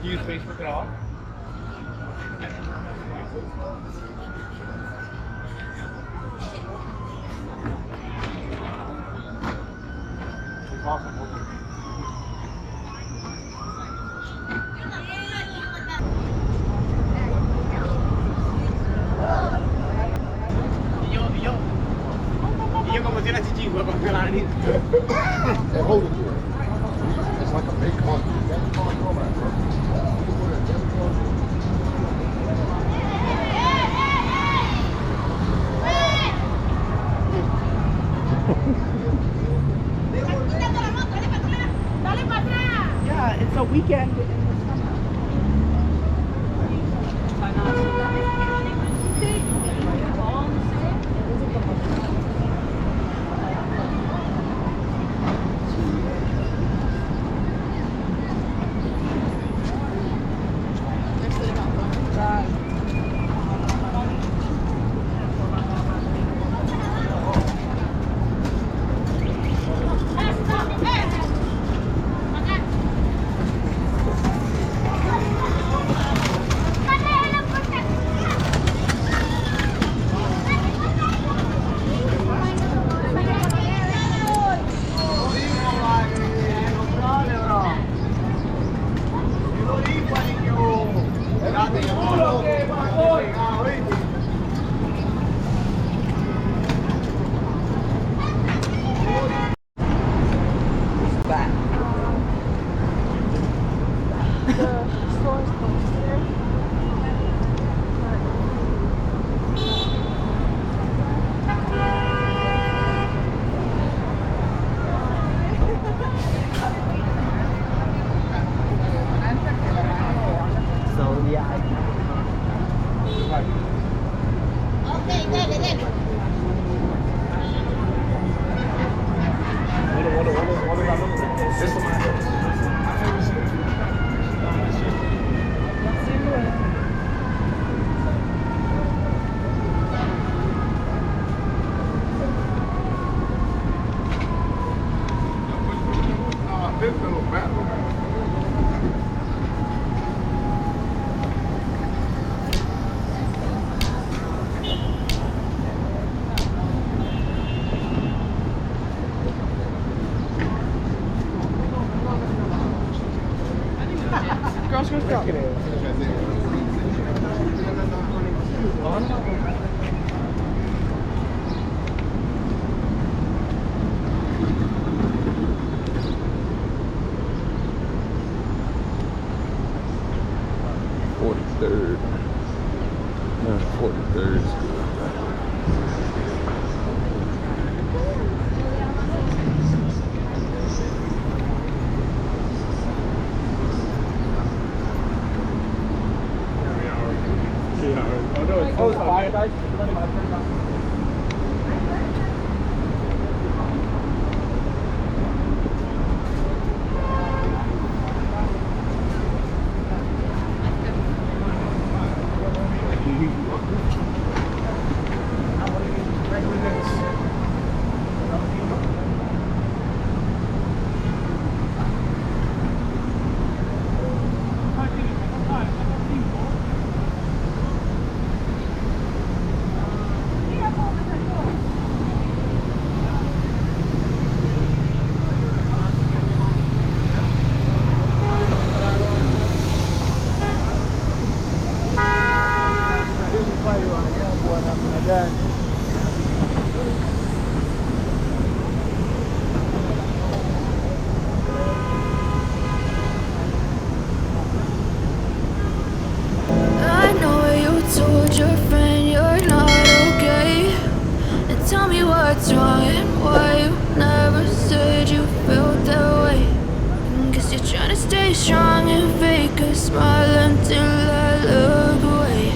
use Facebook at all? It's awesome. Io come se la C5 con Galani. They hold it here. It's like a big monkey. Yeah, it's a weekend in the summer. Crossroads go. Third. No, 43rd is good. Oh, it's 5 guys? I know you told your friend you're not okay, and tell me what's wrong and why you never said you felt that way. Guess you're trying to stay strong and fake a smile until I look away.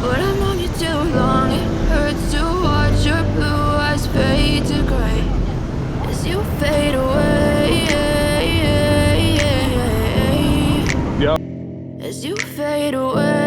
But I've known you too long, it hurts to watch your blue eyes fade to gray as you fade away. Yep. As you fade away.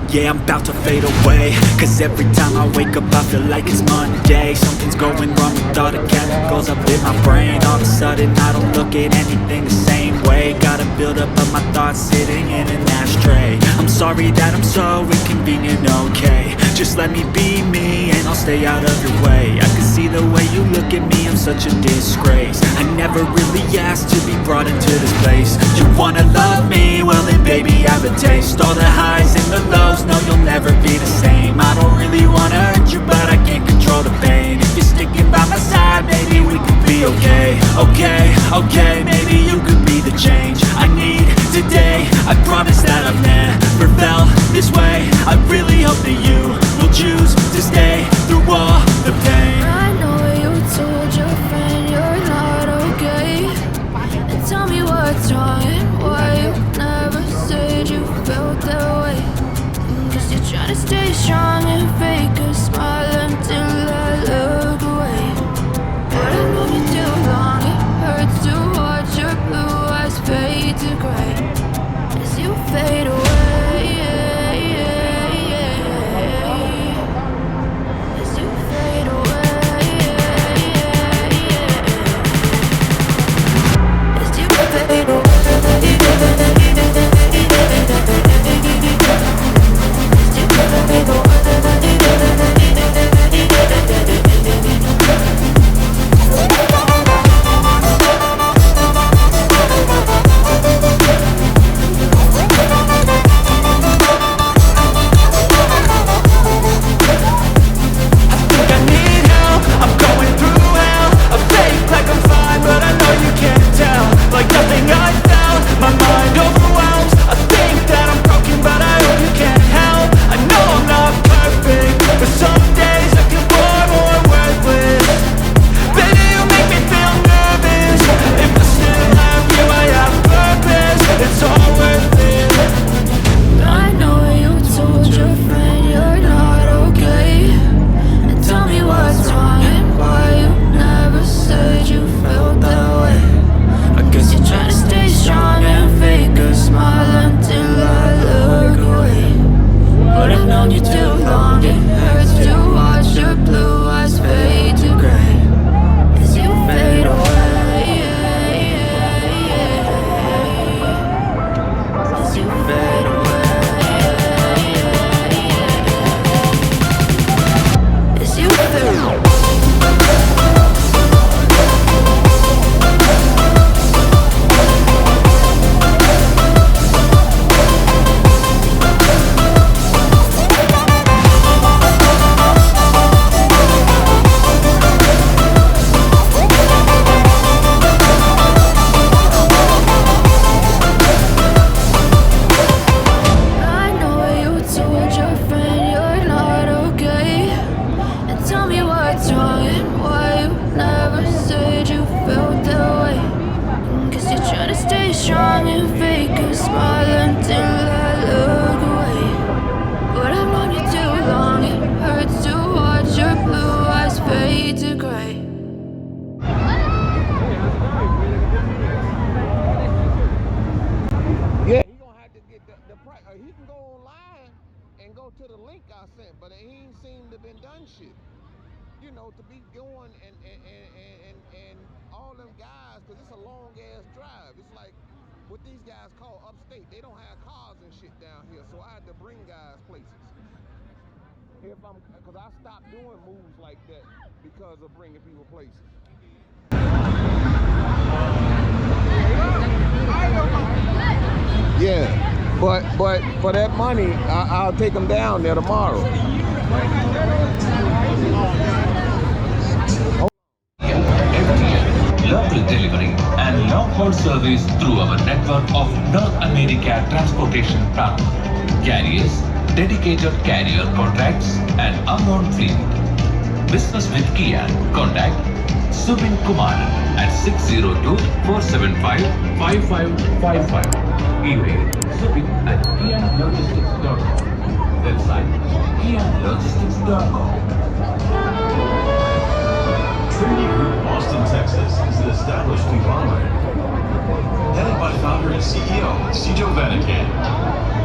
Yeah, I'm about to fade away, cause every time I wake up I feel like it's Monday. Something's going wrong with all the chemicals up in my brain. All of a sudden I don't look at anything the same way. Gotta build up of my thoughts sitting in an ashtray. I'm sorry that I'm so inconvenient, okay. Just let me be me and I'll stay out of your way. I can see the way you look at me, I'm such a disgrace. I never really asked to be brought into this place. You wanna love me? Well then baby I have a taste. All the highs and the lows, no you'll never be the same. I don't really wanna hurt you but I can't control the pain. If you're sticking by my side, maybe we could be okay. Okay, maybe you could be the change I need today. I promise that I've never felt this way. I really hope that you will choose to stay through all the pain. I know you told your friend you're not okay, and tell me what's wrong and why you never said you felt that way. Cause you're trying to stay strong and fake a smile until I look away. But I've known you too long, it hurts to watch your blue eyes fade to gray as you fade away. As you fade away. As you fade away. He can go online and go to the link I sent, but he ain't seemed to been done shit. You know, to be going and all them guys, because it's a long ass drive. It's like what these guys call upstate. They don't have cars and shit down here, so I had to bring guys places. Because I stopped doing moves like that because of bringing people places. Yeah, but for that money, I'll take them down there tomorrow. Local delivery and long-haul service through our network of North America transportation partners, carriers, dedicated carrier contracts, and unknown fleet. Business with Kia. Contact Subin Kumar at 602-475-5555. Email subin@kialogistics.com. Website kialogistics.com. Trinity Group Austin, Texas is an established conglomerate headed by founder and CEO Cijo Vatican.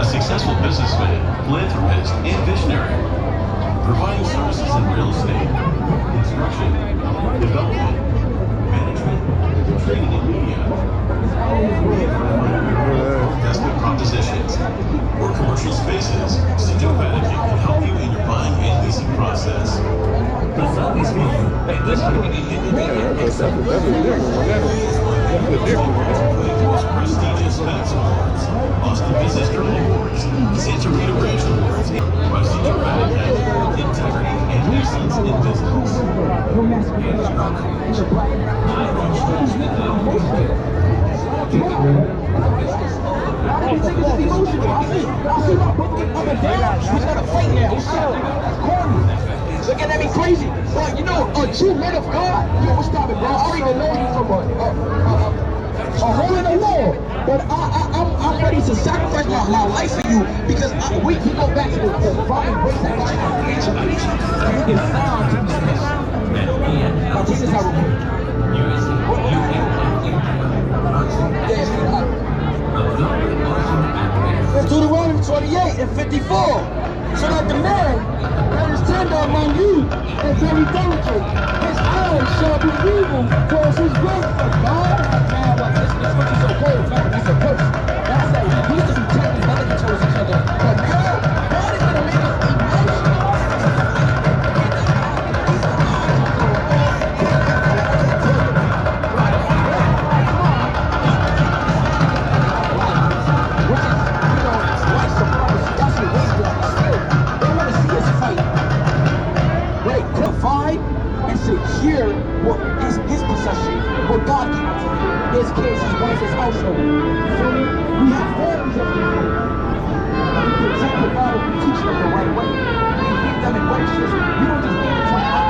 a successful businessman, philanthropist, and visionary, providing services in real estate, construction, development, management, training and media. We have investment propositions or commercial spaces. Studio Managing can help you in your buying and leasing process. The most prestigious FedEx Awards, Boston Business Journal Awards, Santa Rita Ranch Awards, by Studio Managing, integrity and excellence in business. Looking at me crazy, but you know, a true man of God. Yo, what's stopping, bro? I don't even know you from a hole in the wall, but I'm ready to sacrifice my life for you because we go back to the divine grace that God has created and we can find to be special. Now, this is how we do it. Deuteronomy 28 and 54, so that the man that is tender among you and very delicate, his eyes shall be evil towards his work. God, man, well, this is so cold, man, it's a curse. That's that we used to be tender and delicate towards each other, but now God is going to make us emotional. Secure what is his possession, what God gave us. His kids, his wife, his household. So we have families of people. We protect the God, we teach them the right way. We give them in righteousness. We don't just give it to them.